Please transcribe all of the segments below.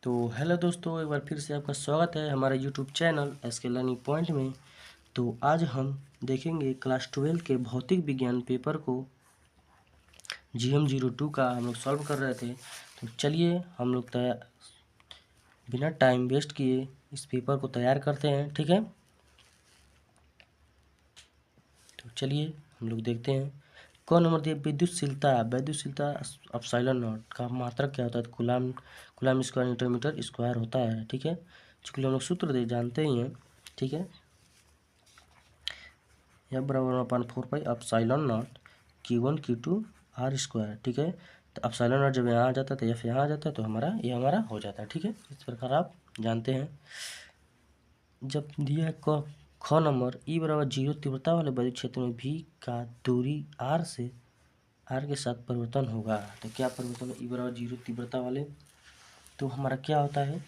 तो हेलो दोस्तों, एक बार फिर से आपका स्वागत है हमारे YouTube channel SK learning point में। तो आज हम देखेंगे क्लास 12 के भौतिक विज्ञान पेपर को GM02 का हम लोग सॉल्व कर रहे थे। तो चलिए हम लोग बिना टाइम वेस्ट किए इस पेपर को तैयार करते हैं, ठीक है। तो चलिए हम लोग देखते हैं। कौन नंबर दिया? विद्युतशीलता एप्सिलॉन नॉट का मात्रक क्या होता है? Coulomb square newton metre square होता है, ठीक है। चूँकि हम लोग सूत्र दे जानते ही हैं, ठीक है। F बराबर 1/4 epsilon not Q1 Q2 R square, ठीक है। तो एप्सिलॉन नॉट जब यहाँ आ जाता है तो F यहाँ आ जाता है, तो ये हमारा हो जाता है, ठीक है। इस प्रकार आप जानते हैं। जब दिया है ख नंबर E बराबर 0 तीव्रता वाले विद्युत क्षेत्र में V का दूरी R के साथ परिवर्तन होगा। तो क्या परिवर्तन है? E बराबर 0 तीव्रता वाले, तो हमारा क्या होता है?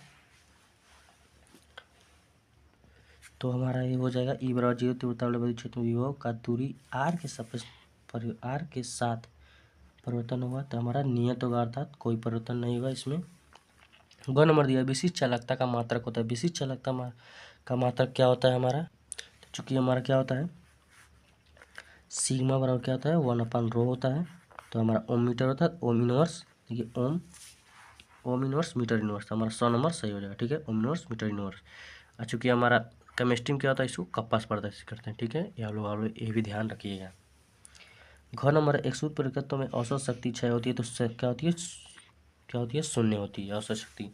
तो हमारा ये हो जाएगा E बराबर 0 तीव्रता वाले विद्युत क्षेत्र में विभव का दूरी R के साथ परिवर्तन होगा। तो हमारा नियत होगा, अर्थात कोई परिवर्तन नहीं होगा इसमें। ग नंबर दिया विशिष्ट चालकता का मात्रक होता है। विशिष्ट चालकता का मात्रक क्या होता है हमारा? तो चूंकि हमारा क्या होता है, सिग्मा बराबर क्या होता है? 1/ρ होता है। तो हमारा ओम मीटर होता है, ओम इनवर्स, देखिए ओम इनवर्स मीटर इनवर्स, तो हमारा 100 नंबर सही हो जाएगा, ठीक है। Ohm inverse metre inverse. और चूँकि हमारा केमिस्ट्री में क्या होता है, इसको कप्पा से प्रदर्शित करते हैं, ठीक है। ये आप लोग ये भी ध्यान रखिएगा। घ नंबर एक सूत्र परिकत्व में औसत शक्ति क्षय होती है, तो क्या होती है? शून्य होती है औसत शक्ति।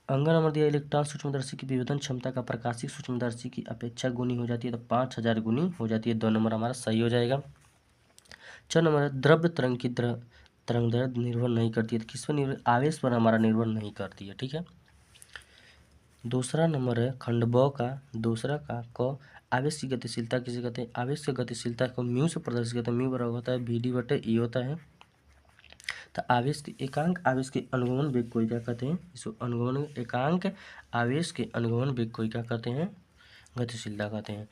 अंग नंबर दिया इलेक्ट्रॉन सूक्ष्मदर्शी की विभेदन क्षमता का प्रकाशिक सूक्ष्मदर्शी की अपेक्षा गुनी हो जाती है, तो 5000 गुनी हो जाती है। 2 नंबर हमारा सही हो जाएगा। 4 नंबर है द्रव्य तरंग की तरंग दैर्ध्य निर्भर नहीं करती है, तो किस पर निर्भर? आवेश पर हमारा निर्भर नहीं करती है, ठीक है। दूसरा नंबर है खंड ब का दूसरा का क आवेश की गतिशीलता किसे कहते हैं? आवेश की गतिशीलता को म्यू से प्रदर्शित करते हैं। म्यू बराबर होता है VD/E होता है। तो आवेश के एकांक आवेश के अनुगमन वेग को क्या कहते हैं? इसको अनुगमन एकांक आवेश के अनुगमन वेग को क्या कहते हैं? गतिशीलता कहते हैं।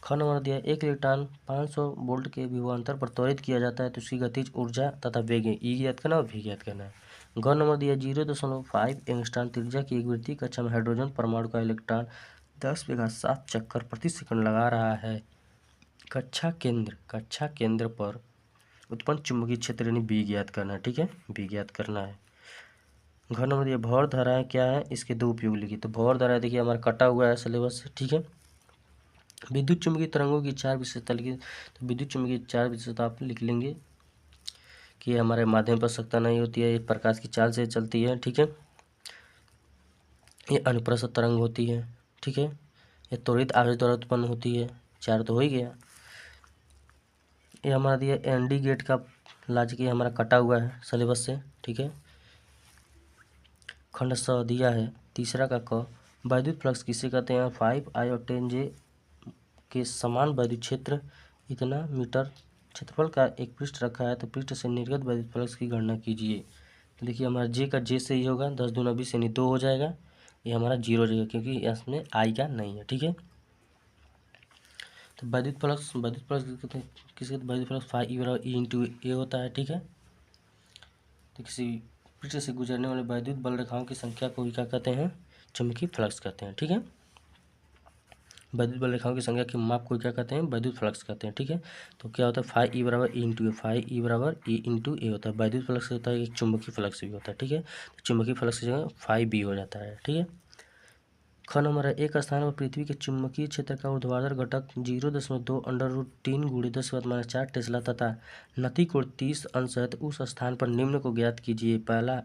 ख नंबर दिया एक इलेक्ट्रॉन 500 वोल्ट के विभवांतर पर त्वरित किया जाता है, तो उसकी गतिज ऊर्जा तथा वेग E ज्ञात करना और V ज्ञात करना है। ग नंबर दिया 0.5 एंगस्ट्रॉन त्रिज्या की एक वृत्तीय कक्षा में हाइड्रोजन परमाणु का इलेक्ट्रॉन 10⁻7 चक्कर प्रति सेकंड लगा रहा है। कक्षा केंद्र पर उत्पन्न चुंबकीय क्षेत्र यानी B ज्ञात करना है, ठीक है। B ज्ञात करना है। घ नंबर दिया भौर धाराएं क्या है? इसके दो उपयोग लिखिए। तो भौर धाराएं देखिए हमारा कटा हुआ है सिलेबस से, ठीक है। विद्युत चुंबकीय तरंगों की 4 विशेषता लिखिए। तो विद्युत चुंबकीय 4 विशेषता आप लिख लेंगे कि ये हमारे माध्यम पर सत्ता नहीं होती है, ये प्रकाश की चाल से चलती है, ठीक है। ये अनुप्रस्थ तरंग होती है, ठीक है। ये त्वरित आवेश द्वारा उत्पन्न होती है। 4 तो हो ही गया। ये हमारा दिया ND गेट का लाजिक हमारा कटा हुआ है सिलेबस से, ठीक है। खंड स दिया है तीसरा का क वैद्युत फ्लक्स किसे कहते हैं? 5I और 10J के समान वैद्युत क्षेत्र इतना मीटर क्षेत्रफल का एक पृष्ठ रखा है, तो पृष्ठ से निर्गत वैद्युत फ्लक्स की गणना कीजिए। तो देखिए हमारा J का J से ही होगा, 10 दूना 20 यानी 2 हो जाएगा। ये हमारा 0 हो जाएगा क्योंकि इसमें I का नहीं है, ठीक है। तो वैद्युत फ्लक्स किसके? वैद्युत फ्लक्स 5E बराबर E × A होता है, ठीक है। तो किसी पृष्ठ से गुजरने वाले वैद्युत बल रेखाओं की संख्या को भी क्या कहते हैं? चुंबकीय फ्लक्स कहते हैं, ठीक है। वैद्युत बल रेखाओं की संख्या के माप को क्या कहते हैं? वैद्युत फ्लक्स कहते हैं, ठीक है। तो क्या होता है? 5E बराबर E × A, 5E बराबर E × A होता है। वैद्युत फ्लक्स होता है, एक चुंबकीय फ्लक्स भी होता है, ठीक है। तो चुंबकीय फ्लक्स की जगह 5B हो जाता है, ठीक है। ख नंबर है एक स्थान पर पृथ्वी के चुंबकीय क्षेत्र का ऊर्ध्वाधर घटक 0.2 √3 × 10⁻⁴ टेस्ला तथा नति कोण 30 अंश है, तो उस स्थान पर निम्न को ज्ञात कीजिए। पहला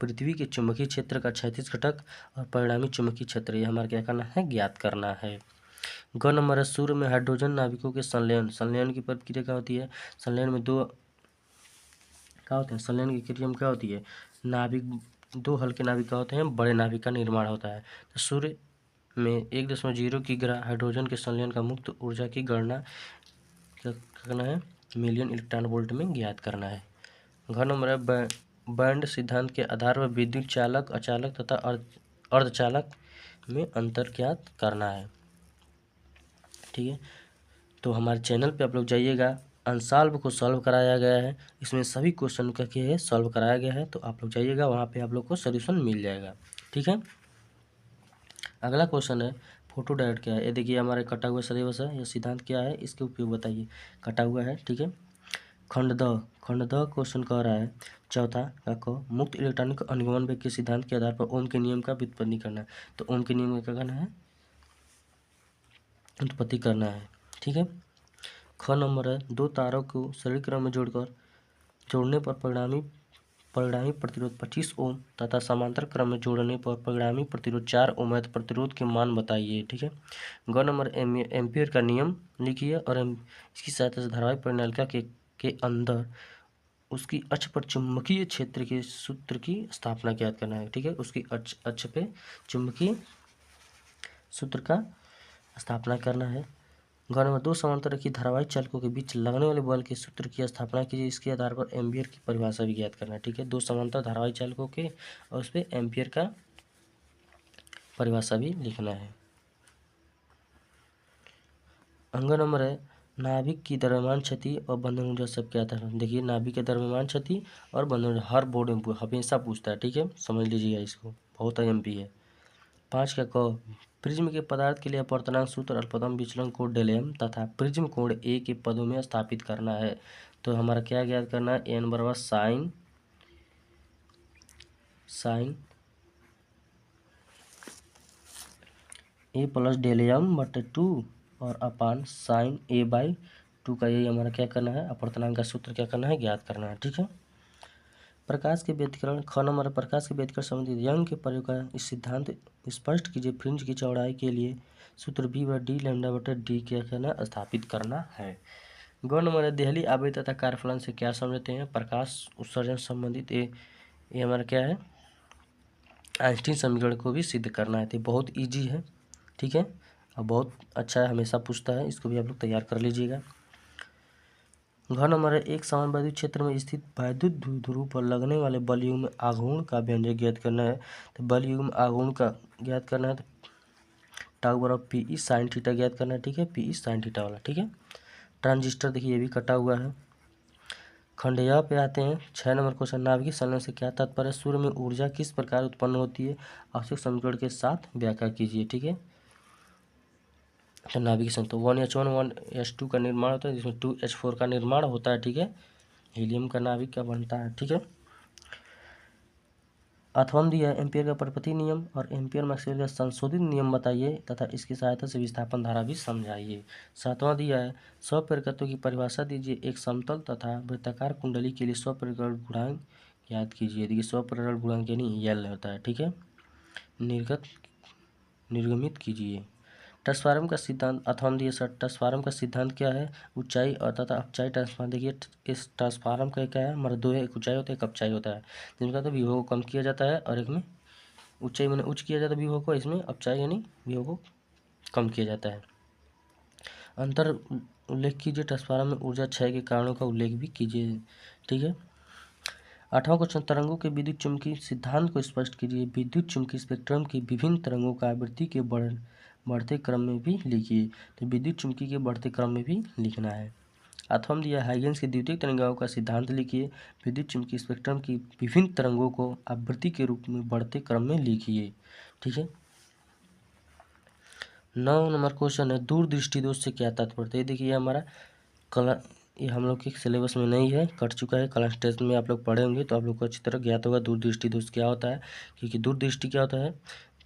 पृथ्वी के चुंबकीय क्षेत्र का क्षैतिज घटक और परिणामी चुंबकीय क्षेत्र, ये हमारा क्या करना है? ज्ञात करना है। ग नंबर है सूर्य में हाइड्रोजन नाभिकों के संलयन की प्रक्रिया क्या होती है? संलयन में दो क्या होते हैं? संलयन की क्रिया में क्या होती है? नाभिक दो हल्के नाभिक क्या होते हैं? बड़े नाभिक का निर्माण होता है। तो सूर्य में 1.0 की ग्रा हाइड्रोजन के संलयन का मुक्त ऊर्जा की गणना क्या करना है? मिलियन इलेक्ट्रॉन वोल्ट में ज्ञात करना है। घ नंबर है बैंड सिद्धांत के आधार पर विद्युत चालक, अचालक तथा अर्धचालक में अंतर ज्ञात करना है, ठीक है। तो हमारे चैनल पे आप लोग जाइएगा, अनसॉल्व को सॉल्व कराया गया है। इसमें सभी क्वेश्चन का क्या है, सॉल्व कराया गया है। तो आप लोग जाइएगा वहाँ पे, आप लोग को सोल्यूशन मिल जाएगा। ठीक है, अगला क्वेश्चन है फोटो डायोड क्या है। ये देखिए हमारे कटा हुआ सिलेबस है। यह सिद्धांत क्या है, इसके उपयोग बताइए। कटा हुआ है, ठीक है। खंड द क्वेश्चन कह रहा है चौथा का क मुक्त इलेक्ट्रॉनिक अनुगमन के सिद्धांत के आधार पर ओम के नियम का व्युत्पत्ति करना है। तो ओम के नियम का क्या करना है, उत्पत्ति करना है। ठीक है, ख नंबर है दो तारों को सरल क्रम में जोड़ने पर परिणामी प्रतिरोध 25 ओम तथा समांतर क्रम में जोड़ने पर परिणामी प्रतिरोध 4 ओम है। तो प्रतिरोध के मान बताइए। ठीक है, ग नंबर एम्पियर का नियम लिखिए और इसकी सहायता से धारावाहिक परिनालिका के अंदर उसकी अक्ष पर चुंबकीय क्षेत्र के सूत्र की स्थापना ज्ञात करना है। ठीक है, उसकी अक्ष पे चुंबकीय सूत्र का स्थापना करना है। घ नंबर दो समांतर रखी धारावाहिक चालकों के बीच लगने वाले बल के सूत्र की स्थापना कीजिए। इसके आधार पर एम्पियर की परिभाषा भी ज्ञात करना है। ठीक है, दो समांतर धारावाहिक चालकों के और उस पर एम्पियर का परिभाषा भी लिखना है। अंग नंबर है नाभिक की द्रव्यमान क्षति और बंधन ऊर्जा सब क्या था। देखिए नाभिक के द्रव्यमान क्षति और बंधन ऊर्जा हर बोर्ड में हमेशा पूछता है। ठीक है, समझ लीजिएगा इसको, बहुत एमपी है। 5 का क प्रिज्म के पदार्थ के लिए अपवर्तनांक सूत्र अल्पतम विचलन कोण डेलेम तथा प्रिज्म कोण ए के पदों में स्थापित करना है। तो हमारा क्या ज्ञात करना है, एन बराबर साइन ए प्लस डेलेम बटे 2 और अपान साइन ए बाई 2 का यही हमारा क्या करना है, अपवर्तनांक का सूत्र क्या करना है, ज्ञात करना है। ठीक है, प्रकाश के व्यतिकरण ख नंबर प्रकाश के व्यतिकरण संबंधित यंग के प्रयोग का इस सिद्धांत स्पष्ट कीजिए। फ्रिंज की चौड़ाई के लिए सूत्र बी बटा डी लैम्डा बटा डी क्या करना स्थापित करना है। ग नंबर देहली आवृत्ति तथा कार्यफलन से क्या समझते हैं, प्रकाश उत्सर्जन संबंधित ये हमारा क्या है, आइंस्टीन समीकरण को भी सिद्ध करना है। तो बहुत ईजी है। ठीक है, और बहुत अच्छा है, हमेशा पूछता है, इसको भी आप लोग तैयार कर लीजिएगा। घ नंबर एक समान वैद्युत क्षेत्र में स्थित वैद्युत ध्रुव पर लगने वाले बलयुग्म आघूर्ण का व्यंजक ज्ञात करना है। तो बलयुग्म आघूर्ण का ज्ञात करना है तो टाउ बराबर पी ई साइन थीटा ज्ञात करना है। ठीक है, पी ई साइन थीटा वाला। ठीक है, ट्रांजिस्टर देखिए ये भी कटा हुआ है। खंड य पे आते हैं। 6 नंबर क्वेश्चन नाभिकीय संलयन से क्या तात्पर्य है, सूर्य में ऊर्जा किस प्रकार उत्पन्न होती है, आवश्यक समीकरण के साथ व्याख्या कीजिए। ठीक है, तो नाभिकीय संलयन तो 1H1 1H2 का निर्माण होता है, जिसमें 2H4 का निर्माण होता है। ठीक है, हीलियम का नाभिक का बनता है। ठीक है, अथवा दिया है एम्पियर का परपति नियम और एम्पियर मैक्सवेल का संशोधित नियम बताइए तथा इसकी सहायता से विस्थापन धारा भी समझाइए। 7वां दिया है स्वप्रेरकत्व की परिभाषा दीजिए। एक समतल तथा वृत्ताकार कुंडली के लिए स्वप्रेरक गुणांक याद कीजिए। देखिए स्वप्रेरक गुणांक यानी यल होता है। ठीक है, निर्गमित कीजिए। ट्रांसफार्मर का सिद्धांत अथवा दिए सर, ट्रांसफार्मर का सिद्धांत क्या है, ऊंचाई और तथा अपचाई ट्रांसफार्मर। देखिए इस ट्रांसफार्मर का क्या है, हमारे दो है, एक ऊंचाई होता है, एक अपचाई होता है। जिनका तो विभव को कम किया जाता है और एक में ऊंचाई मैंने उच्च किया जाता है विभव को, इसमें अपचाई यानी विभव को कम किया जाता है। अंतर उल्लेख कीजिए। ट्रांसफार्मर में ऊर्जा क्षय के कारणों का उल्लेख भी कीजिए। ठीक है, 8वां क्वेश्चन तरंगों के विद्युत चुम्बकीय सिद्धांत को स्पष्ट कीजिए। विद्युत चुम्बकीय स्पेक्ट्रम की विभिन्न तरंगों का आवृत्ति के बढ़ते क्रम में भी लिखिए। तो विद्युत चुम्बकीय के बढ़ते क्रम में भी लिखना है। अथवा दिया हाइगेंस की द्वितीयक तरंगाओं का सिद्धांत लिखिए। विद्युत चुम्बकीय स्पेक्ट्रम की विभिन्न तरंगों को आवृत्ति के रूप में बढ़ते क्रम में लिखिए। ठीक है, 9 नंबर क्वेश्चन है दूरदृष्टि दोष से क्या तात्पर्य है। देखिए हमारा कला ये हम लोग के सिलेबस में नहीं है, कट चुका है। क्लास टेस्ट में आप लोग पढ़े होंगे तो आप लोग को अच्छी तरह ज्ञात होगा दूरदृष्टि दोष क्या होता है। क्योंकि दूरदृष्टि क्या होता है,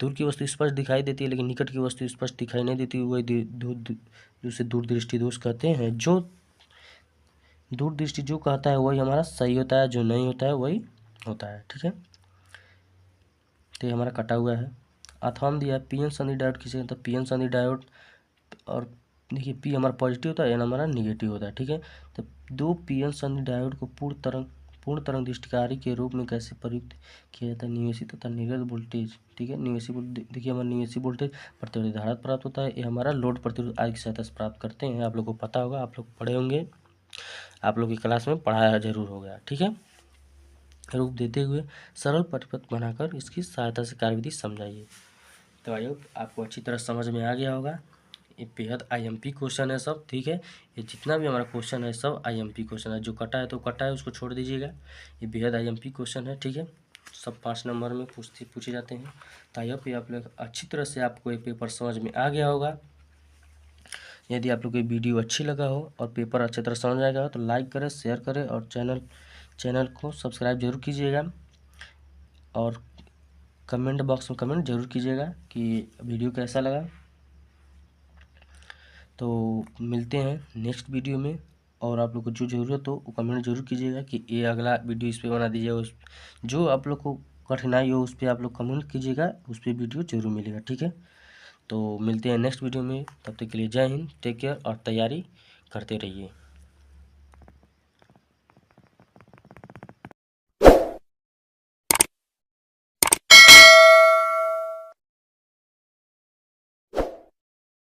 दूर की वस्तु स्पष्ट दिखाई देती है लेकिन निकट की वस्तु स्पष्ट दिखाई नहीं देती, वही जिसे दूरदृष्टि दोष कहते हैं। जो दूरदृष्टि जो कहता है वही हमारा सही होता है, जो नहीं होता है वही होता है। ठीक है, तो ये हमारा कटा हुआ है। अथवा दिया है पीएन संधि डायोड किसे कहते हैं, पीएन संधि डायोड, और देखिए पी हमारा पॉजिटिव होता है, एन हमारा निगेटिव होता है। ठीक है, तो दो पीएन संधि डायोड को पूर्ण तरंग दृष्टिकारी के रूप में कैसे प्रयुक्त किया जाता है, निवेशी तथा निर्गत वोल्टेज। ठीक है, निवेशी देखिए हमारा निवेशी वोल्टेज प्रतिरोधी धारा प्राप्त होता है, ये हमारा लोड प्रतिरोध आदि की सहायता से प्राप्त करते हैं। आप लोग को पता होगा, आप लोग पढ़े होंगे, आप लोग की क्लास में पढ़ाया जरूर होगा। ठीक है, रूप देते हुए सरल परिपथ बनाकर इसकी सहायता से कार्यविधि समझाइए। तो आयोग आपको अच्छी तरह समझ में आ गया होगा। ये बेहद IMP क्वेश्चन है सब, ठीक है। ये जितना भी हमारा क्वेश्चन है सब IMP क्वेश्चन है, जो कटा है तो कटा है, उसको छोड़ दीजिएगा। ये बेहद IMP क्वेश्चन है, ठीक है। सब 5 नंबर में पूछे जाते हैं। तो आई होप ये आप लोग अच्छी तरह से आपको ये पेपर समझ में आ गया होगा। यदि आप लोग को वीडियो अच्छी लगा हो और पेपर अच्छी तरह समझ आएगा हो तो लाइक करें, शेयर करें और चैनल को सब्सक्राइब जरूर कीजिएगा। और कमेंट बॉक्स में कमेंट जरूर कीजिएगा कि वीडियो कैसा लगा। तो मिलते हैं नेक्स्ट वीडियो में, और आप लोग को जो ज़रूरत हो वो कमेंट जरूर कीजिएगा कि ये अगला वीडियो इस पर बना दीजिएगा। उस जो आप लोग को कठिनाई हो उस पर आप लोग कमेंट कीजिएगा, उस पर वीडियो जरूर मिलेगा, ठीक है। तो मिलते हैं नेक्स्ट वीडियो में, तब तक के लिए जय हिंद, टेक केयर और तैयारी करते रहिए।